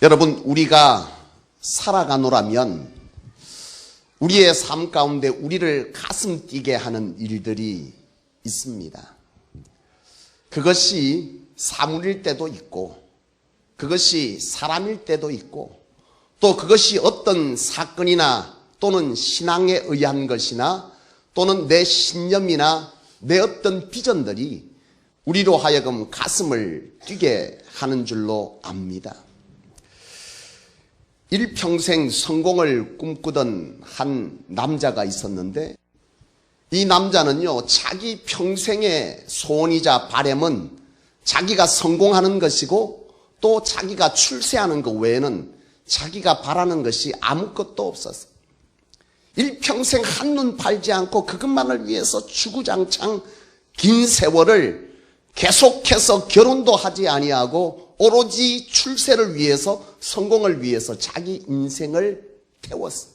여러분, 우리가 살아가노라면 우리의 삶 가운데 우리를 가슴 뛰게 하는 일들이 있습니다. 그것이 사물일 때도 있고, 그것이 사람일 때도 있고, 또 그것이 어떤 사건이나 또는 신앙에 의한 것이나 또는 내 신념이나 내 어떤 비전들이 우리로 하여금 가슴을 뛰게 하는 줄로 압니다. 일평생 성공을 꿈꾸던 한 남자가 있었는데, 이 남자는요, 자기 평생의 소원이자 바람은 자기가 성공하는 것이고 또 자기가 출세하는 것 외에는 자기가 바라는 것이 아무것도 없었어요. 일평생 한눈 팔지 않고 그것만을 위해서 주구장창 긴 세월을 계속해서 결혼도 하지 아니하고 오로지 출세를 위해서, 성공을 위해서 자기 인생을 태웠어.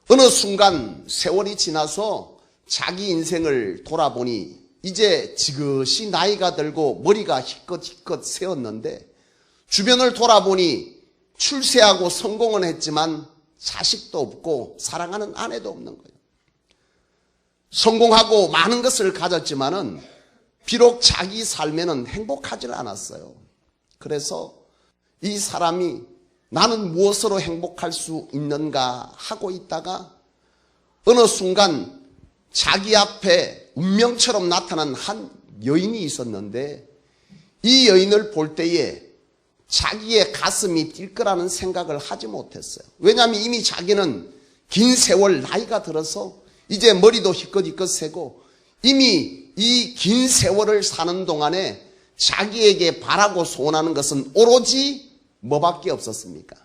어느 순간 세월이 지나서 자기 인생을 돌아보니 이제 지긋이 나이가 들고 머리가 희끗희끗 세웠는데, 주변을 돌아보니 출세하고 성공은 했지만 자식도 없고 사랑하는 아내도 없는 거예요. 성공하고 많은 것을 가졌지만은 비록 자기 삶에는 행복하지 않았어요. 그래서 이 사람이 나는 무엇으로 행복할 수 있는가 하고 있다가 어느 순간 자기 앞에 운명처럼 나타난 한 여인이 있었는데, 이 여인을 볼 때에 자기의 가슴이 뛸 거라는 생각을 하지 못했어요. 왜냐하면 이미 자기는 긴 세월 나이가 들어서 이제 머리도 희끗희끗 새고 이미 이 긴 세월을 사는 동안에 자기에게 바라고 소원하는 것은 오로지 뭐밖에 없었습니까?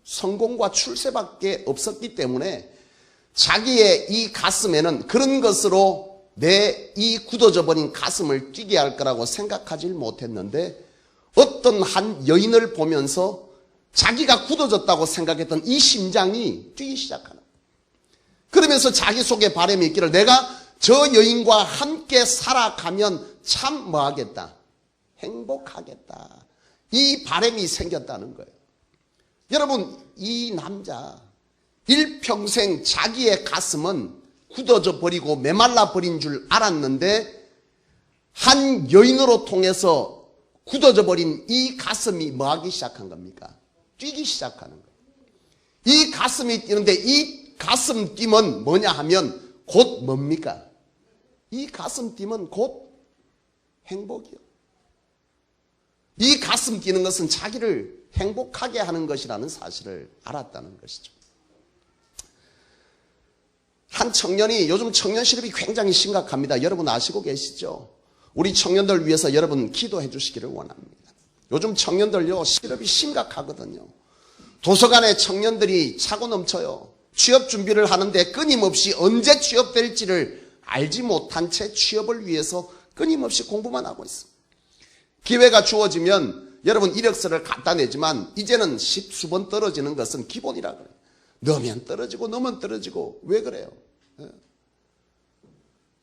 성공과 출세밖에 없었기 때문에 자기의 이 가슴에는 그런 것으로 내 이 굳어져 버린 가슴을 뛰게 할 거라고 생각하지 못했는데, 어떤 한 여인을 보면서 자기가 굳어졌다고 생각했던 이 심장이 뛰기 시작하는 거예요. 그러면서 자기 속에 바람이 있기를, 내가 저 여인과 함께 살아가면 참 뭐하겠다? 행복하겠다. 이 바람이 생겼다는 거예요. 여러분, 이 남자 일평생 자기의 가슴은 굳어져 버리고 메말라 버린 줄 알았는데, 한 여인으로 통해서 굳어져 버린 이 가슴이 뭐하기 시작한 겁니까? 뛰기 시작하는 거예요. 이 가슴이 뛰는데 이 가슴 뛰면 뭐냐 하면 곧 뭡니까? 이 가슴 뛰면 곧 행복이요. 이 가슴 뛰는 것은 자기를 행복하게 하는 것이라는 사실을 알았다는 것이죠. 한 청년이, 요즘 청년 실업이 굉장히 심각합니다. 여러분 아시고 계시죠? 우리 청년들 위해서 여러분 기도해 주시기를 원합니다. 요즘 청년들요, 실업이 심각하거든요. 도서관에 청년들이 차고 넘쳐요. 취업 준비를 하는데 끊임없이 언제 취업될지를 알지 못한 채 취업을 위해서 끊임없이 공부만 하고 있습니다. 기회가 주어지면 여러분 이력서를 갖다 내지만 이제는 십수번 떨어지는 것은 기본이라 그래요. 넣으면 떨어지고 넣으면 떨어지고. 왜 그래요?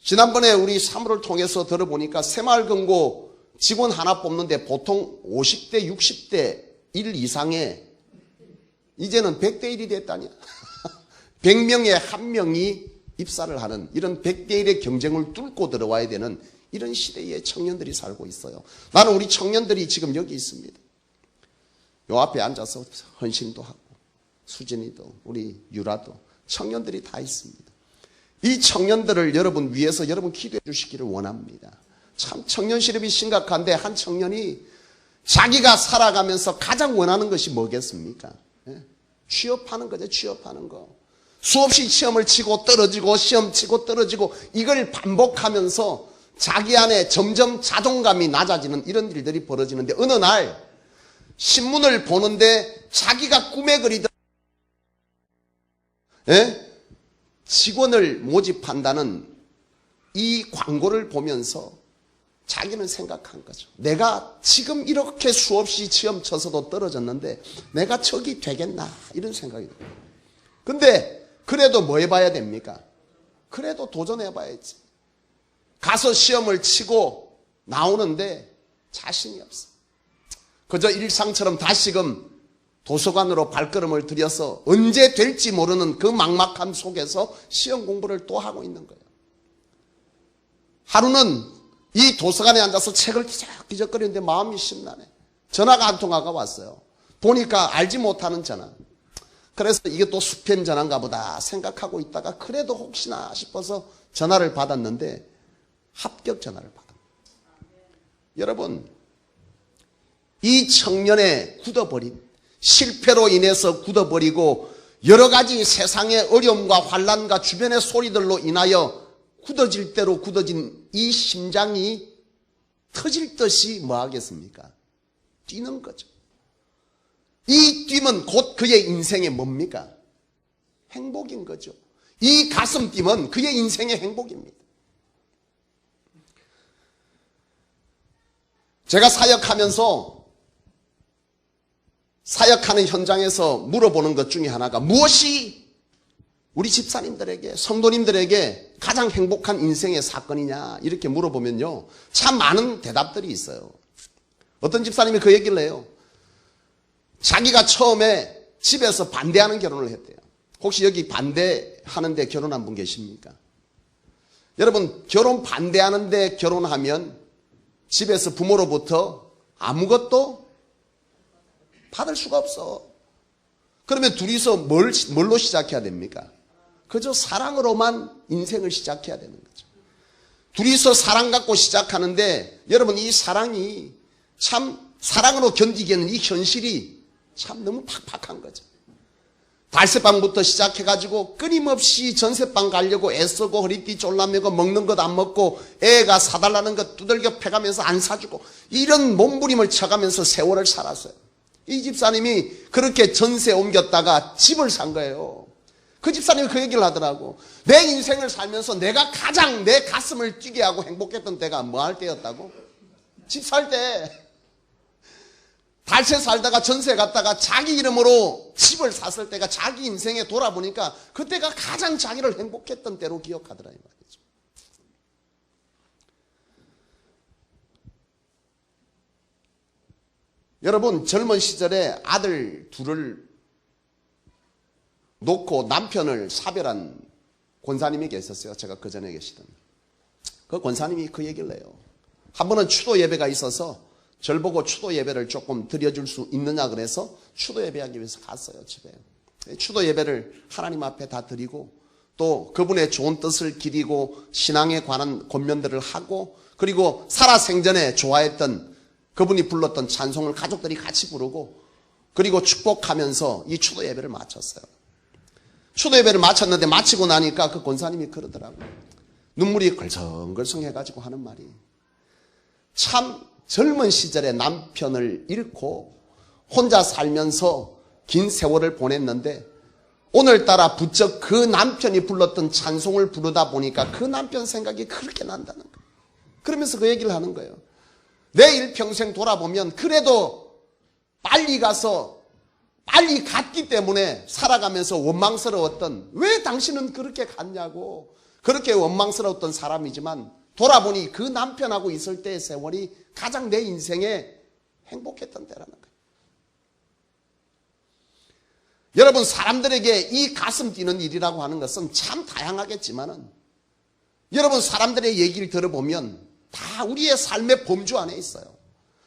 지난번에 우리 사무를 통해서 들어보니까 새마을금고 직원 하나 뽑는데 보통 50대 60대 1 이상의 이제는 100대 1이 됐다냐. 100명에 1명이 입사를 하는 이런 100대 1의 경쟁을 뚫고 들어와야 되는 이런 시대에 청년들이 살고 있어요. 나는 우리 청년들이 지금 여기 있습니다. 요 앞에 앉아서 헌신도 하고 수진이도 우리 유라도 청년들이 다 있습니다. 이 청년들을 여러분 위해서 여러분 기도해 주시기를 원합니다. 참 청년 실업이 심각한데 한 청년이 자기가 살아가면서 가장 원하는 것이 뭐겠습니까? 취업하는 거죠. 취업하는 거. 수없이 시험을 치고 떨어지고 시험 치고 떨어지고 이걸 반복하면서 자기 안에 점점 자존감이 낮아지는 이런 일들이 벌어지는데, 어느 날 신문을 보는데 자기가 꿈에 그리던 직원을 모집한다는 이 광고를 보면서 자기는 생각한 거죠. 내가 지금 이렇게 수없이 시험 쳐서도 떨어졌는데 내가 저기 되겠나, 이런 생각이 들어요. 근데 그래도 뭐 해봐야 됩니까? 그래도 도전해봐야지. 가서 시험을 치고 나오는데 자신이 없어. 그저 일상처럼 다시금 도서관으로 발걸음을 들여서 언제 될지 모르는 그 막막함 속에서 시험 공부를 또 하고 있는 거예요. 하루는 이 도서관에 앉아서 책을 뒤적뒤적거리는데 마음이 심란해. 전화가 한 통화가 왔어요. 보니까 알지 못하는 전화. 그래서 이게 또 스팸 전화인가 보다 생각하고 있다가 그래도 혹시나 싶어서 전화를 받았는데 합격 전화를 받았어요. 여러분, 이 청년의 굳어버린, 실패로 인해서 굳어버리고 여러 가지 세상의 어려움과 환난과 주변의 소리들로 인하여 굳어질 대로 굳어진 이 심장이 터질 듯이 뭐 하겠습니까? 뛰는 거죠. 이 뛰면 곧 그의 인생의 뭡니까? 행복인 거죠. 이 가슴 뛰면 그의 인생의 행복입니다. 제가 사역하는 현장에서 물어보는 것 중에 하나가 무엇이 우리 집사님들에게, 성도님들에게 가장 행복한 인생의 사건이냐 이렇게 물어보면요, 참 많은 대답들이 있어요. 어떤 집사님이 그 얘기를 해요. 자기가 처음에 집에서 반대하는 결혼을 했대요. 혹시 여기 반대하는데 결혼한 분 계십니까? 여러분, 결혼 반대하는데 결혼하면 집에서 부모로부터 아무것도 받을 수가 없어. 그러면 둘이서 뭘로 시작해야 됩니까? 그저 사랑으로만 인생을 시작해야 되는 거죠. 둘이서 사랑 갖고 시작하는데 여러분, 이 사랑이 참 사랑으로 견디기에는 이 현실이 참 너무 팍팍한 거죠. 달새방부터 시작해가지고 끊임없이 전세방 가려고 애쓰고 허리띠 졸라매고 먹는 것 안 먹고 애가 사달라는 것 두들겨 패가면서 안 사주고 이런 몸부림을 쳐가면서 세월을 살았어요. 이 집사님이 그렇게 전세 옮겼다가 집을 산 거예요. 그 집사님이 그 얘기를 하더라고. 내 인생을 살면서 내가 가장 내 가슴을 뛰게 하고 행복했던 때가 뭐 할 때였다고? 집 살 때. 달세 살다가 전세 갔다가 자기 이름으로 집을 샀을 때가 자기 인생에 돌아보니까 그때가 가장 자기를 행복했던 때로 기억하더라 이 말이죠. 여러분, 젊은 시절에 아들 둘을 놓고 남편을 사별한 권사님이 계셨어요. 제가 그 전에 계시던. 그 권사님이 그 얘기를 해요. 한 번은 추도 예배가 있어서 절 보고 추도 예배를 조금 드려줄 수 있느냐 그래서 추도 예배하기 위해서 갔어요, 집에. 추도 예배를 하나님 앞에 다 드리고 또 그분의 좋은 뜻을 기리고 신앙에 관한 권면들을 하고 그리고 살아생전에 좋아했던 그분이 불렀던 찬송을 가족들이 같이 부르고 그리고 축복하면서 이 추도 예배를 마쳤어요. 추도 예배를 마쳤는데 마치고 나니까 그 권사님이 그러더라고요. 눈물이 걸성걸성 해가지고 하는 말이 참 젊은 시절에 남편을 잃고 혼자 살면서 긴 세월을 보냈는데 오늘따라 부쩍 그 남편이 불렀던 찬송을 부르다 보니까 그 남편 생각이 그렇게 난다는 거예요. 그러면서 그 얘기를 하는 거예요. 내 일평생 돌아보면 그래도 빨리 가서 빨리 갔기 때문에 살아가면서 원망스러웠던, 왜 당신은 그렇게 갔냐고 그렇게 원망스러웠던 사람이지만 돌아보니 그 남편하고 있을 때의 세월이 가장 내 인생에 행복했던 때라는 거예요. 여러분, 사람들에게 이 가슴 뛰는 일이라고 하는 것은 참 다양하겠지만은 여러분, 사람들의 얘기를 들어보면 다 우리의 삶의 범주 안에 있어요.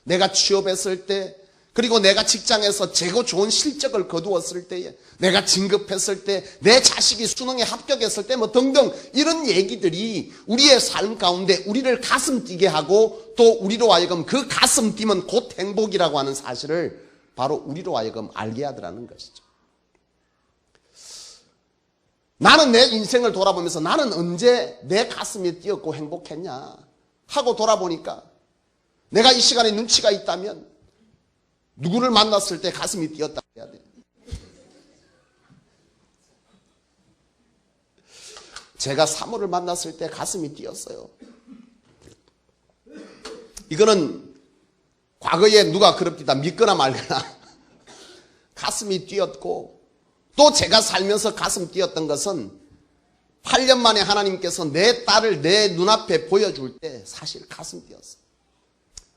내가 취업했을 때, 그리고 내가 직장에서 최고 좋은 실적을 거두었을 때에, 내가 진급했을 때, 내 자식이 수능에 합격했을 때 뭐 등등 이런 얘기들이 우리의 삶 가운데 우리를 가슴 뛰게 하고 또 우리로 하여금 그 가슴 뛰면 곧 행복이라고 하는 사실을 바로 우리로 하여금 알게 하더라는 것이죠. 나는 내 인생을 돌아보면서 나는 언제 내 가슴이 뛰었고 행복했냐 하고 돌아보니까 내가 이 시간에 눈치가 있다면 누구를 만났을 때 가슴이 뛰었다 해야 돼. 제가 사모를 만났을 때 가슴이 뛰었어요. 이거는 과거에 누가 그럽디다 믿거나 말거나 가슴이 뛰었고, 또 제가 살면서 가슴 뛰었던 것은 8년 만에 하나님께서 내 딸을 내 눈앞에 보여줄 때 사실 가슴 뛰었어요.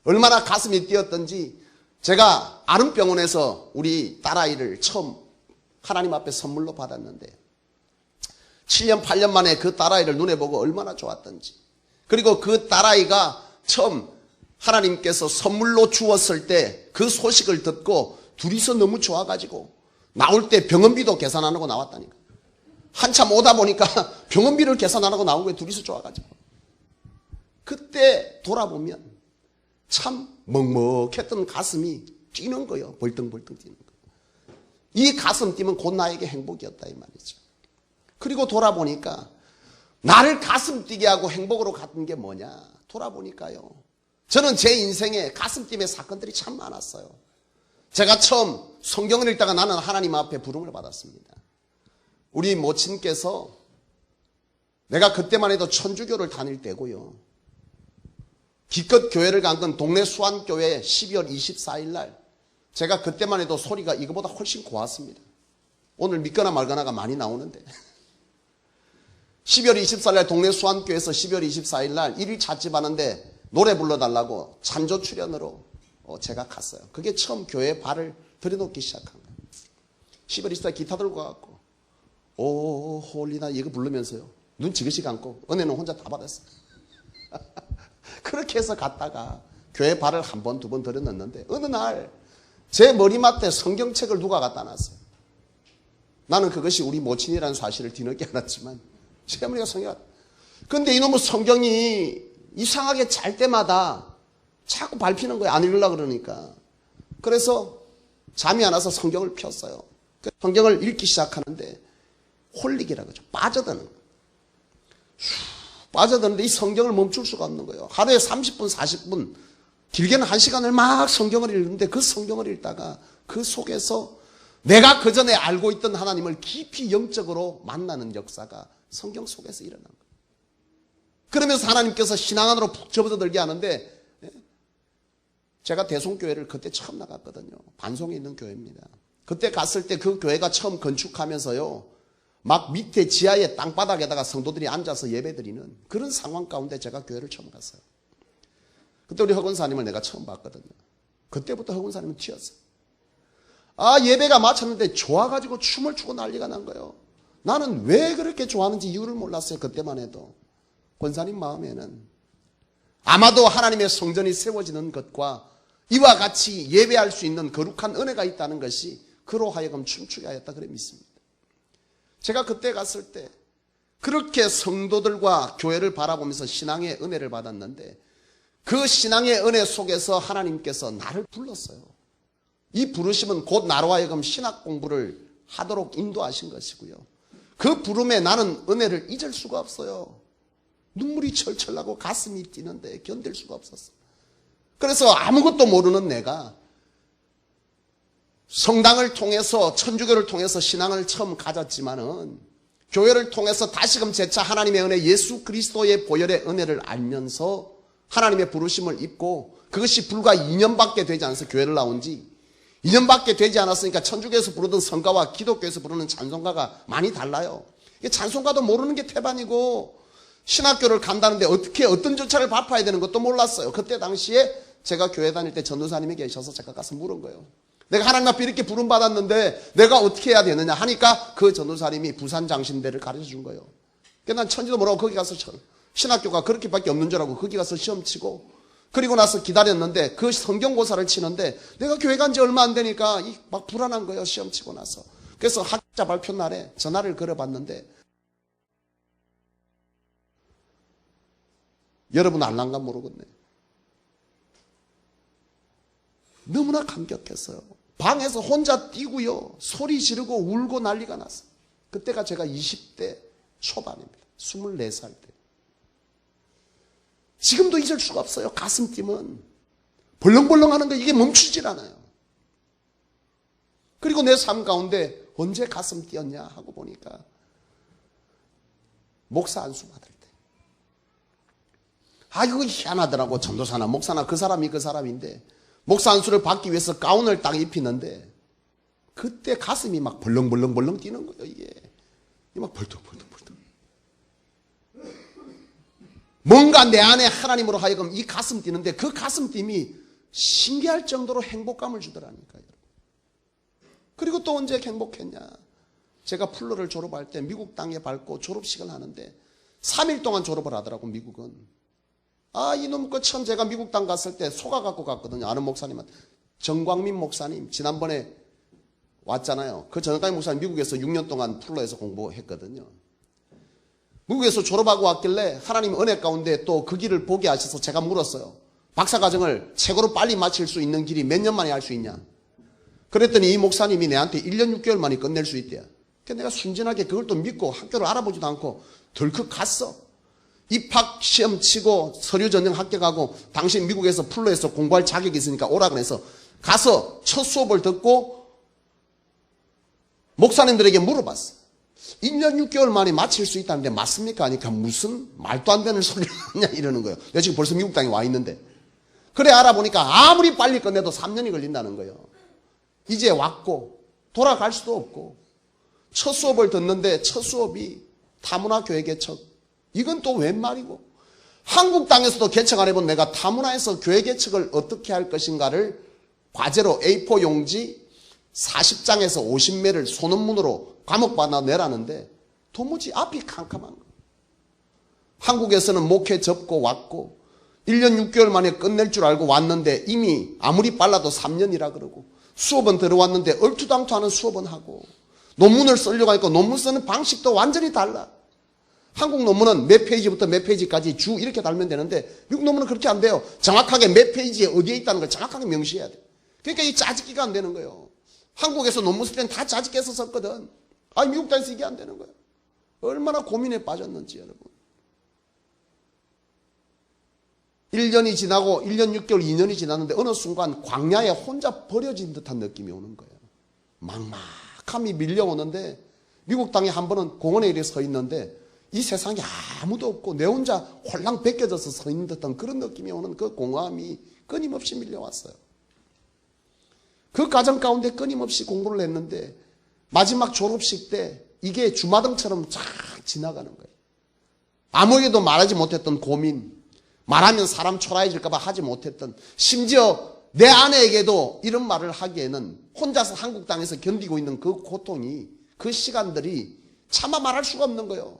얼마나 가슴이 뛰었던지 제가 아름병원에서 우리 딸아이를 처음 하나님 앞에 선물로 받았는데 7년 8년 만에 그 딸아이를 눈에 보고 얼마나 좋았던지, 그리고 그 딸아이가 처음 하나님께서 선물로 주었을 때 그 소식을 듣고 둘이서 너무 좋아가지고 나올 때 병원비도 계산 안 하고 나왔다니까. 한참 오다 보니까 병원비를 계산 안 하고 나온 거예요. 둘이서 좋아가지고. 그때 돌아보면 참 먹먹했던 가슴이 뛰는 거예요. 벌떡벌떡 뛰는 거예요. 이 가슴 뛰면 곧 나에게 행복이었다 이 말이죠. 그리고 돌아보니까 나를 가슴 뛰게 하고 행복으로 갔던 게 뭐냐, 돌아보니까요, 저는 제 인생에 가슴 뛰는 사건들이 참 많았어요. 제가 처음 성경을 읽다가 나는 하나님 앞에 부름을 받았습니다. 우리 모친께서, 내가 그때만 해도 천주교를 다닐 때고요, 기껏 교회를 간 건 동네 수안교회 12월 24일 날, 제가 그때만 해도 소리가 이거보다 훨씬 고왔습니다. 오늘 믿거나 말거나가 많이 나오는데 12월 24일 날 동네 수안교회에서 12월 24일 날 1일 찻집 하는데 노래 불러달라고 찬조 출연으로 제가 갔어요. 그게 처음 교회에 발을 들여놓기 시작한 거예요. 12월 24일 기타 들고 가갖고 오 홀리나 이거 부르면서요, 눈 지그시 감고 은혜는 혼자 다 받았어요. 그렇게 해서 갔다가 교회 발을 한 번, 두 번 들여놓는데 어느 날 제 머리맡에 성경책을 누가 갖다 놨어요. 나는 그것이 우리 모친이라는 사실을 뒤늦게 알았지만 제 머리가 성경. 근데 이놈의 성경이 이상하게 잘 때마다 자꾸 밟히는 거예요. 안 읽으려고 그러니까. 그래서 잠이 안 와서 성경을 폈어요. 성경을 읽기 시작하는데 홀릭이라고 하죠. 빠져드는 거예요. 빠져드는데 이 성경을 멈출 수가 없는 거예요. 하루에 30분, 40분, 길게는 1시간을 막 성경을 읽는데 그 성경을 읽다가 그 속에서 내가 그전에 알고 있던 하나님을 깊이 영적으로 만나는 역사가 성경 속에서 일어난 거예요. 그러면서 하나님께서 신앙 안으로 푹 접어들게 하는데, 제가 대송교회를 그때 처음 나갔거든요. 반송에 있는 교회입니다. 그때 갔을 때 그 교회가 처음 건축하면서요, 막 밑에 지하에 땅바닥에다가 성도들이 앉아서 예배드리는 그런 상황 가운데 제가 교회를 처음 갔어요. 그때 우리 허건사님을 내가 처음 봤거든요. 그때부터 허건사님은 튀었어요. 예배가 마쳤는데 좋아가지고 춤을 추고 난리가 난 거예요. 나는 왜 그렇게 좋아하는지 이유를 몰랐어요. 그때만 해도. 권사님 마음에는 아마도 하나님의 성전이 세워지는 것과 이와 같이 예배할 수 있는 거룩한 은혜가 있다는 것이 그로 하여금 춤추게 하였다 그래 믿습니다. 제가 그때 갔을 때 그렇게 성도들과 교회를 바라보면서 신앙의 은혜를 받았는데, 그 신앙의 은혜 속에서 하나님께서 나를 불렀어요. 이 부르심은 곧 나로 하여금 신학 공부를 하도록 인도하신 것이고요, 그 부름에 나는 은혜를 잊을 수가 없어요. 눈물이 철철 나고 가슴이 뛰는데 견딜 수가 없었어요. 그래서 아무것도 모르는 내가 성당을 통해서, 천주교를 통해서 신앙을 처음 가졌지만은 교회를 통해서 다시금 재차 하나님의 은혜, 예수 그리스도의 보혈의 은혜를 알면서 하나님의 부르심을 입고, 그것이 불과 2년밖에 되지 않아서 교회를 나온 지 2년밖에 되지 않았으니까 천주교에서 부르던 성가와 기독교에서 부르는 찬송가가 많이 달라요. 찬송가도 모르는 게 태반이고, 신학교를 간다는데 어떻게 어떤 절차를 밟아야 되는 것도 몰랐어요. 그때 당시에 제가 교회 다닐 때 전도사님이 계셔서 제가 가서 물은 거예요. 내가 하나님 앞에 이렇게 부름받았는데 내가 어떻게 해야 되느냐 하니까 그 전도사님이 부산 장신대를 가르쳐 준 거예요. 그러니까 난 천지도 모르고 거기 가서 신학교가 그렇게밖에 없는 줄 알고 거기 가서 시험 치고, 그리고 나서 기다렸는데 그 성경고사를 치는데 내가 교회 간 지 얼마 안 되니까 막 불안한 거예요. 시험 치고 나서. 그래서 학자 발표 날에 전화를 걸어봤는데, 여러분 알란가 모르겠네. 너무나 감격했어요. 방에서 혼자 뛰고요, 소리 지르고 울고 난리가 났어요. 그때가 제가 20대 초반입니다. 24살 때. 지금도 잊을 수가 없어요. 가슴 뛰면 벌렁벌렁 하는 거 이게 멈추질 않아요. 그리고 내 삶 가운데 언제 가슴 뛰었냐 하고 보니까 목사 안수 받을 때. 이거 희한하더라고. 전도사나 목사나 그 사람이 그 사람인데 목사 안수를 받기 위해서 가운을 딱 입히는데 그때 가슴이 막 벌렁벌렁 뛰는 거예요. 이게 막 벌떡벌떡. 뭔가 내 안에 하나님으로 하여금 이 가슴 뛰는데 그 가슴 띠이 신기할 정도로 행복감을 주더라니까요. 그리고 또 언제 행복했냐? 제가 플러를 졸업할 때 미국 땅에 밟고 졸업식을 하는데 3일 동안 졸업을 하더라고, 미국은. 이놈 그 참 제가 미국 땅 갔을 때 속아 갖고 갔거든요. 아는 목사님은. 정광민 목사님, 지난번에 왔잖아요. 그 정광민 목사님 미국에서 6년 동안 플러에서 공부했거든요. 미국에서 졸업하고 왔길래 하나님 은혜 가운데 또 그 길을 보게 하셔서 제가 물었어요. 박사과정을 최고로 빨리 마칠 수 있는 길이 몇 년 만에 할 수 있냐? 그랬더니 이 목사님이 내한테 1년 6개월 만에 끝낼 수 있대요. 그래서 내가 순진하게 그걸 또 믿고 학교를 알아보지도 않고 덜컥 갔어. 입학 시험 치고 서류 전형 합격하고 당신 미국에서 플러에서 공부할 자격이 있으니까 오라 그래서 가서 첫 수업을 듣고 목사님들에게 물어봤어. 1년 6개월 만에 마칠 수 있다는데 맞습니까? 하니까 무슨 말도 안 되는 소리를 하냐 이러는 거예요. 내가 지금 벌써 미국 땅에 와 있는데. 그래 알아보니까 아무리 빨리 끝내도 3년이 걸린다는 거예요. 이제 왔고 돌아갈 수도 없고 첫 수업을 듣는데 첫 수업이 타문화 교회 개척. 이건 또 웬 말이고 한국 땅에서도 개척 안 해본 내가 타문화에서 교회 개척을 어떻게 할 것인가를 과제로 A4 용지 40장에서 50매를 소논문으로 과목마다 내라는데 도무지 앞이 캄캄한 거예요. 한국에서는 목회 접고 왔고 1년 6개월 만에 끝낼 줄 알고 왔는데 이미 아무리 빨라도 3년이라 그러고 수업은 들어왔는데 얼투당투하는 수업은 하고 논문을 쓰려고 하니까 논문 쓰는 방식도 완전히 달라. 한국 논문은 몇 페이지부터 몇 페이지까지 주 이렇게 달면 되는데 미국 논문은 그렇게 안 돼요. 정확하게 몇 페이지에 어디에 있다는 걸 정확하게 명시해야 돼. 그러니까 이 짜집기가 안 되는 거예요. 한국에서 논문 쓸 때는 다 짜집기해서 썼거든. 미국 땅에서 이게 안 되는 거예요. 얼마나 고민에 빠졌는지 여러분. 1년이 지나고 1년 6개월 2년이 지났는데 어느 순간 광야에 혼자 버려진 듯한 느낌이 오는 거예요. 막막함이 밀려오는데 미국 땅에 한 번은 공원에 이렇게 서 있는데 이 세상에 아무도 없고 내 혼자 홀랑 벗겨져서 서 있는 듯한 그런 느낌이 오는 그 공허함이 끊임없이 밀려왔어요. 그 과정 가운데 끊임없이 공부를 했는데 마지막 졸업식 때 이게 주마등처럼 쫙 지나가는 거예요. 아무에게도 말하지 못했던 고민, 말하면 사람 초라해질까 봐 하지 못했던, 심지어 내 아내에게도 이런 말을 하기에는 혼자서 한국 땅에서 견디고 있는 그 고통이, 그 시간들이 차마 말할 수가 없는 거예요.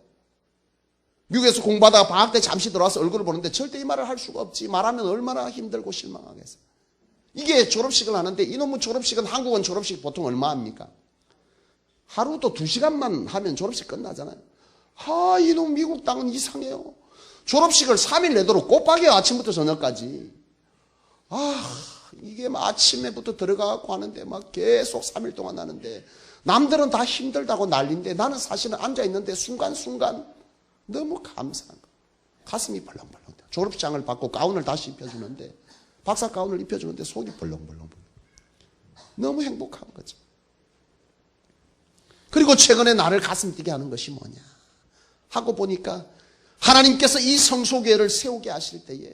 미국에서 공부하다가 방학 때 잠시 들어와서 얼굴을 보는데 절대 이 말을 할 수가 없지. 말하면 얼마나 힘들고 실망하겠어. 이게 졸업식을 하는데 이놈의 졸업식은 한국은 졸업식 보통 얼마 합니까? 하루도 2시간만 하면 졸업식 끝나잖아요. 이놈 미국 땅은 이상해요. 졸업식을 3일 내도록 꼬박이에요. 아침부터 저녁까지. 이게 막 아침에부터 들어가고 하는데 막 계속 3일 동안 하는데 남들은 다 힘들다고 난리인데 나는 사실은 앉아있는데 순간순간 너무 감사한 거예요. 가슴이 벌렁벌렁. 졸업장을 받고 가운을 다시 입혀주는데 박사 가운을 입혀주는데 속이 벌렁벌렁. 너무 행복한 거죠. 그리고 최근에 나를 가슴 뛰게 하는 것이 뭐냐 하고 보니까 하나님께서 이 성소교회를 세우게 하실 때에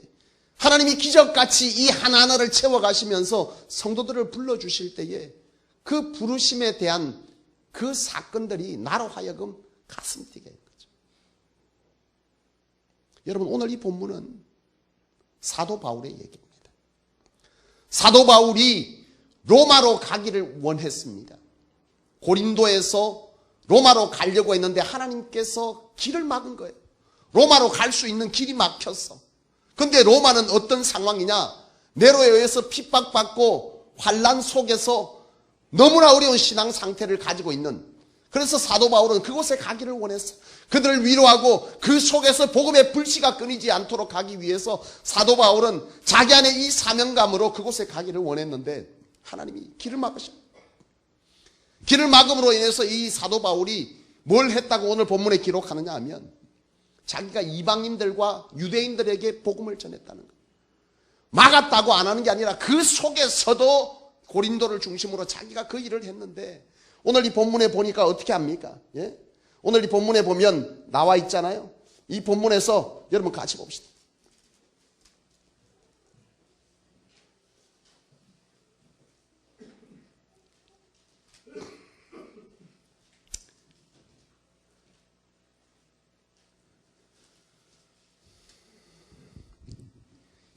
하나님이 기적같이 이 하나하나를 채워가시면서 성도들을 불러주실 때에 그 부르심에 대한 그 사건들이 나로 하여금 가슴 뛰게 한 거죠. 여러분 오늘 이 본문은 사도 바울의 얘기입니다. 사도 바울이 로마로 가기를 원했습니다. 고린도에서 로마로 가려고 했는데 하나님께서 길을 막은 거예요. 로마로 갈 수 있는 길이 막혔어. 근데 로마는 어떤 상황이냐? 네로에 의해서 핍박받고 환난 속에서 너무나 어려운 신앙 상태를 가지고 있는, 그래서 사도 바울은 그곳에 가기를 원했어. 그들을 위로하고 그 속에서 복음의 불씨가 끊이지 않도록 가기 위해서 사도 바울은 자기 안에 이 사명감으로 그곳에 가기를 원했는데 하나님이 길을 막으셔. 길을 막음으로 인해서 이 사도 바울이 뭘 했다고 오늘 본문에 기록하느냐 하면 자기가 이방인들과 유대인들에게 복음을 전했다는 거예요. 막았다고 안 하는 게 아니라 그 속에서도 고린도를 중심으로 자기가 그 일을 했는데 오늘 이 본문에 보니까 어떻게 합니까? 예? 오늘 이 본문에 보면 나와 있잖아요. 이 본문에서 여러분 같이 봅시다.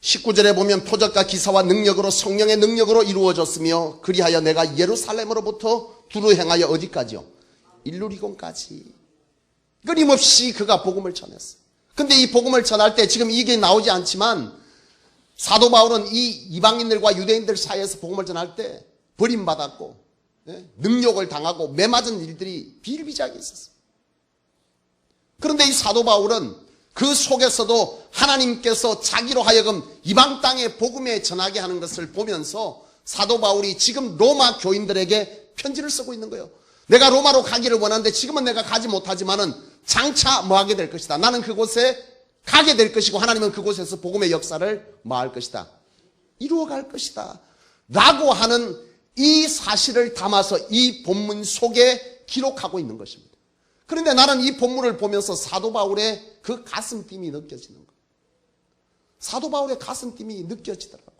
19절에 보면 표적과 기사와 능력으로 성령의 능력으로 이루어졌으며 그리하여 내가 예루살렘으로부터 두루 행하여 어디까지요? 일루리곤까지. 끊임없이 그가 복음을 전했어요. 근데 이 복음을 전할 때 지금 이게 나오지 않지만 사도 바울은 이 이방인들과 유대인들 사이에서 복음을 전할 때 버림받았고 능욕을 당하고 매맞은 일들이 비일비재하게 있었어요. 그런데 이 사도 바울은 그 속에서도 하나님께서 자기로 하여금 이방 땅에 복음에 전하게 하는 것을 보면서 사도 바울이 지금 로마 교인들에게 편지를 쓰고 있는 거예요. 내가 로마로 가기를 원하는데 지금은 내가 가지 못하지만은 장차 뭐 하게 될 것이다. 나는 그곳에 가게 될 것이고 하나님은 그곳에서 복음의 역사를 뭐 할 것이다. 이루어갈 것이다. 라고 하는 이 사실을 담아서 이 본문 속에 기록하고 있는 것입니다. 그런데 나는 이 본문을 보면서 사도 바울의 그 가슴 뛰이 느껴지는 거예요. 사도 바울의 가슴 뛰이 느껴지더라고요.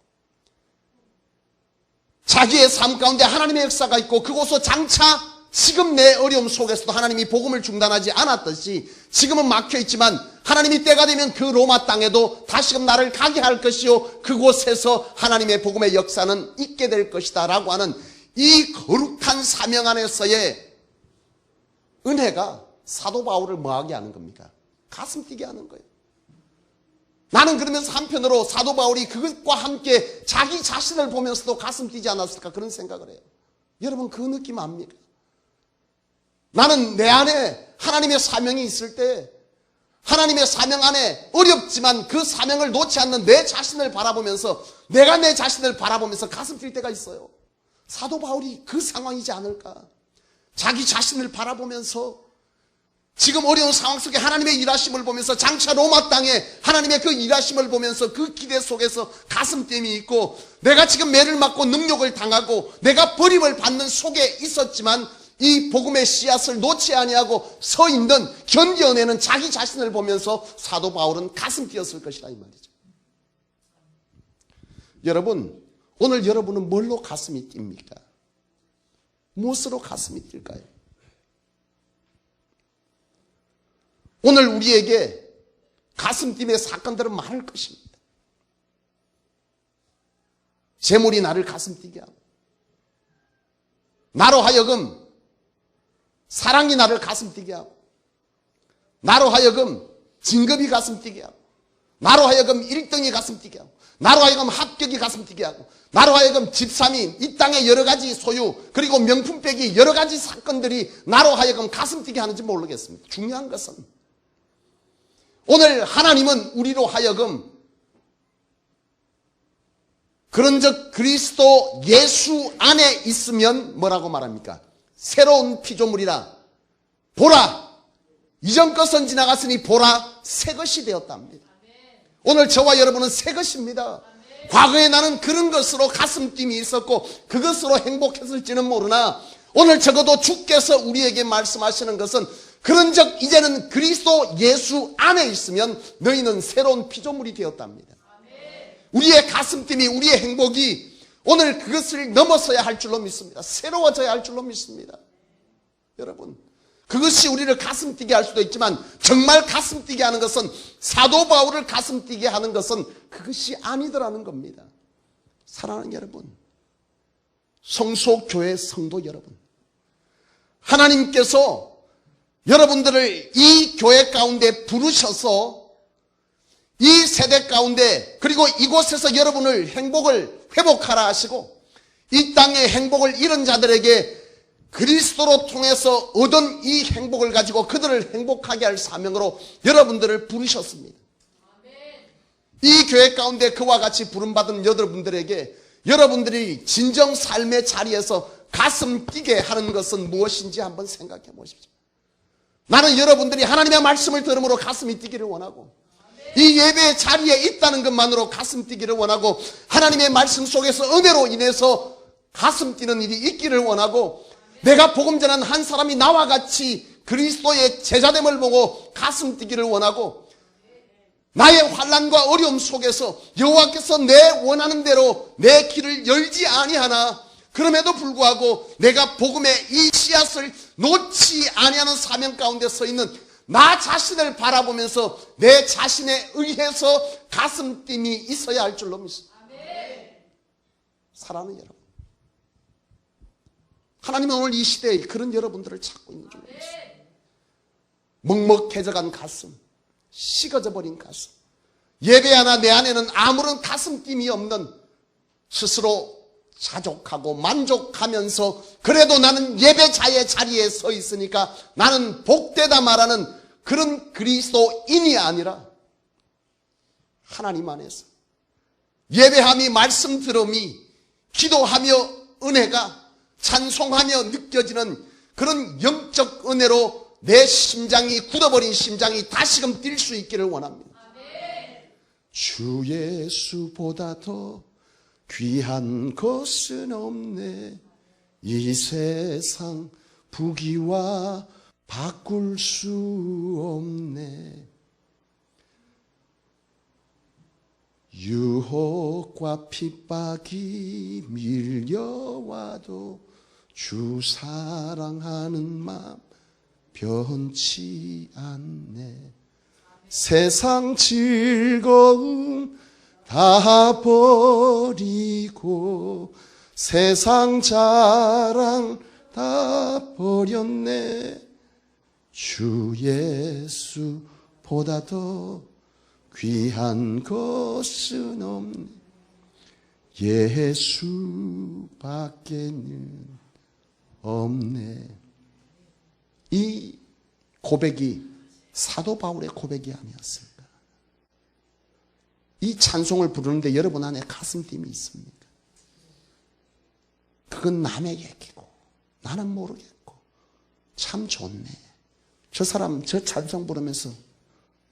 자기의 삶 가운데 하나님의 역사가 있고 그곳서 장차 지금 내 어려움 속에서도 하나님이 복음을 중단하지 않았듯이 지금은 막혀있지만 하나님이 때가 되면 그 로마 땅에도 다시금 나를 가게 할 것이요 그곳에서 하나님의 복음의 역사는 있게 될 것이다 라고 하는 이 거룩한 사명 안에서의 은혜가 사도 바울을 뭐하게 하는 겁니까? 가슴 뛰게 하는 거예요. 나는 그러면서 한편으로 사도 바울이 그것과 함께 자기 자신을 보면서도 가슴 뛰지 않았을까 그런 생각을 해요. 여러분 그 느낌 압니까? 나는 내 안에 하나님의 사명이 있을 때 하나님의 사명 안에 어렵지만 그 사명을 놓지 않는 내 자신을 바라보면서 내가 내 자신을 바라보면서 가슴 뛸 때가 있어요. 사도 바울이 그 상황이지 않을까? 자기 자신을 바라보면서 지금 어려운 상황 속에 하나님의 일하심을 보면서 장차 로마 땅에 하나님의 그 일하심을 보면서 그 기대 속에서 가슴뛰이 있고 내가 지금 매를 맞고 능욕을 당하고 내가 버림을 받는 속에 있었지만 이 복음의 씨앗을 놓지 아니하고 서 있는 견뎌내는 자기 자신을 보면서 사도 바울은 가슴 뛰었을 것이다 이 말이죠. 여러분 오늘 여러분은 뭘로 가슴이 뜁니까? 무엇으로 가슴이 뛸까요? 오늘 우리에게 가슴 뛰의 사건들은 많을 것입니다. 재물이 나를 가슴 뛰게 하고 나로 하여금 사랑이 나를 가슴 뛰게 하고 나로 하여금 진급이 가슴 뛰게 하고 나로 하여금 1등이 가슴 뛰게 하고 나로 하여금 합격이 가슴 뛰게 하고 나로 하여금 집사미 이 땅의 여러 가지 소유 그리고 명품 빼기 여러 가지 사건들이 나로 하여금 가슴 뛰게 하는지 모르겠습니다. 중요한 것은 오늘 하나님은 우리로 하여금 그런즉 그리스도 예수 안에 있으면 뭐라고 말합니까? 새로운 피조물이라 보라 이전 것은 지나갔으니 보라 새 것이 되었답니다. 오늘 저와 여러분은 새 것입니다. 과거에 나는 그런 것으로 가슴뛰이 있었고 그것으로 행복했을지는 모르나 오늘 적어도 주께서 우리에게 말씀하시는 것은 그런즉 이제는 그리스도 예수 안에 있으면 너희는 새로운 피조물이 되었답니다. 우리의 가슴뛰이 우리의 행복이 오늘 그것을 넘어서야 할 줄로 믿습니다. 새로워져야 할 줄로 믿습니다. 여러분 그것이 우리를 가슴 뛰게 할 수도 있지만 정말 가슴 뛰게 하는 것은 사도 바울을 가슴 뛰게 하는 것은 그것이 아니더라는 겁니다. 사랑하는 여러분 성소교회 성도 여러분 하나님께서 여러분들을 이 교회 가운데 부르셔서 이 세대 가운데 그리고 이곳에서 여러분을 행복을 회복하라 하시고 이 땅의 행복을 잃은 자들에게 그리스도로 통해서 얻은 이 행복을 가지고 그들을 행복하게 할 사명으로 여러분들을 부르셨습니다. 이 교회 가운데 그와 같이 부름받은 여러분들에게 여러분들이 진정 삶의 자리에서 가슴 뛰게 하는 것은 무엇인지 한번 생각해 보십시오. 나는 여러분들이 하나님의 말씀을 들음으로 가슴이 뛰기를 원하고 이 예배의 자리에 있다는 것만으로 가슴 뛰기를 원하고 하나님의 말씀 속에서 은혜로 인해서 가슴 뛰는 일이 있기를 원하고 내가 복음 전한 한 사람이 나와 같이 그리스도의 제자됨을 보고 가슴 뛰기를 원하고 나의 환난과 어려움 속에서 여호와께서 내 원하는 대로 내 길을 열지 아니하나 그럼에도 불구하고 내가 복음의 이 씨앗을 놓지 아니하는 사명 가운데 서 있는 나 자신을 바라보면서 내 자신에 의해서 가슴 띵이 있어야 할 줄로 믿습니다. 사랑하는 여러분, 하나님은 오늘 이 시대에 그런 여러분들을 찾고 있는 줄로 믿습니다. 먹먹해져간 가슴, 식어져 버린 가슴, 예배하나 내 안에는 아무런 가슴 띵이 없는, 스스로 자족하고 만족하면서 그래도 나는 예배자의 자리에 서 있으니까 나는 복되다 말하는 그런 그리스도인이 아니라, 하나님 안에서 예배함이, 말씀 들음이, 기도하며 은혜가, 찬송하며 느껴지는 그런 영적 은혜로 내 심장이, 굳어버린 심장이 다시금 뛸 수 있기를 원합니다. 주 예수보다 더 귀한 것은 없네. 이 세상 부귀와 바꿀 수 없네. 유혹과 핍박이 밀려와도 주 사랑하는 마음 변치 않네. 세상 즐거움 다 버리고 세상 자랑 다 버렸네. 주 예수보다 더 귀한 것은 없네. 예수밖에는 없네. 이 고백이 사도 바울의 고백이 아니었을까? 이 찬송을 부르는데 여러분 안에 가슴팀이 있습니까? 그건 남에게 얘기고 나는 모르겠고 참 좋네. 저 사람 저 찬송 부르면서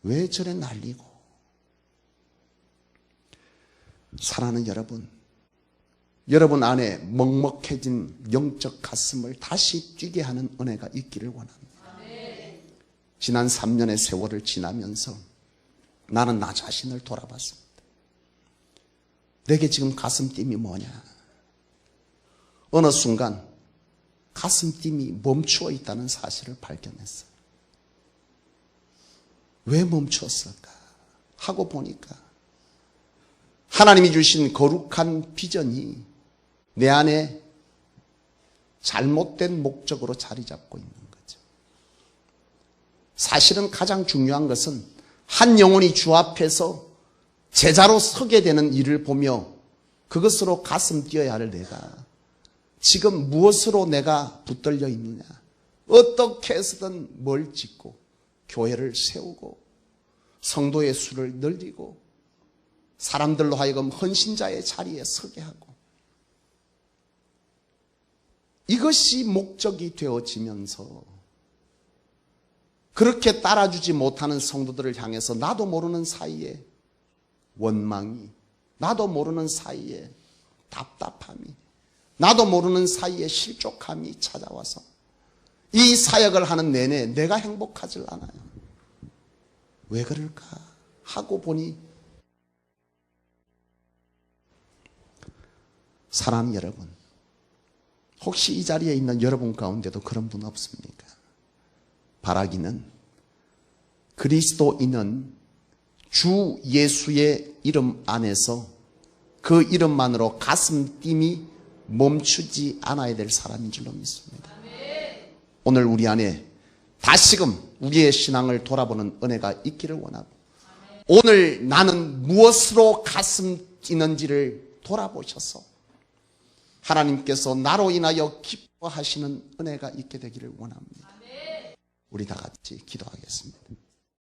왜 저래 날리고. 사랑하는 여러분, 여러분 안에 먹먹해진 영적 가슴을 다시 뛰게 하는 은혜가 있기를 원합니다. 지난 3년의 세월을 지나면서 나는 나 자신을 돌아봤습니다. 내게 지금 가슴팀이 뭐냐? 어느 순간 가슴팀이 멈추어 있다는 사실을 발견했어요. 왜 멈추었을까 하고 보니까 하나님이 주신 거룩한 비전이 내 안에 잘못된 목적으로 자리 잡고 있는 거죠. 사실은 가장 중요한 것은 한 영혼이 주 앞에서 제자로 서게 되는 일을 보며 그것으로 가슴 뛰어야 할 내가 지금 무엇으로 내가 붙들려 있느냐, 어떻게 해서든 뭘 짓고 교회를 세우고 성도의 수를 늘리고 사람들로 하여금 헌신자의 자리에 서게 하고, 이것이 목적이 되어지면서 그렇게 따라주지 못하는 성도들을 향해서 나도 모르는 사이에 원망이, 나도 모르는 사이에 답답함이, 나도 모르는 사이에 실족함이 찾아와서 이 사역을 하는 내내 내가 행복하질 않아요. 왜 그럴까 하고 보니, 사랑하는 여러분, 혹시 이 자리에 있는 여러분 가운데도 그런 분 없습니까? 바라기는 그리스도인은 주 예수의 이름 안에서 그 이름만으로 가슴 띵이 멈추지 않아야 될 사람인 줄로 믿습니다. 오늘 우리 안에 다시금 우리의 신앙을 돌아보는 은혜가 있기를 원하고, 오늘 나는 무엇으로 가슴 뛰는지를 돌아보셔서 하나님께서 나로 인하여 기뻐하시는 은혜가 있게 되기를 원합니다. 우리 다 같이 기도하겠습니다.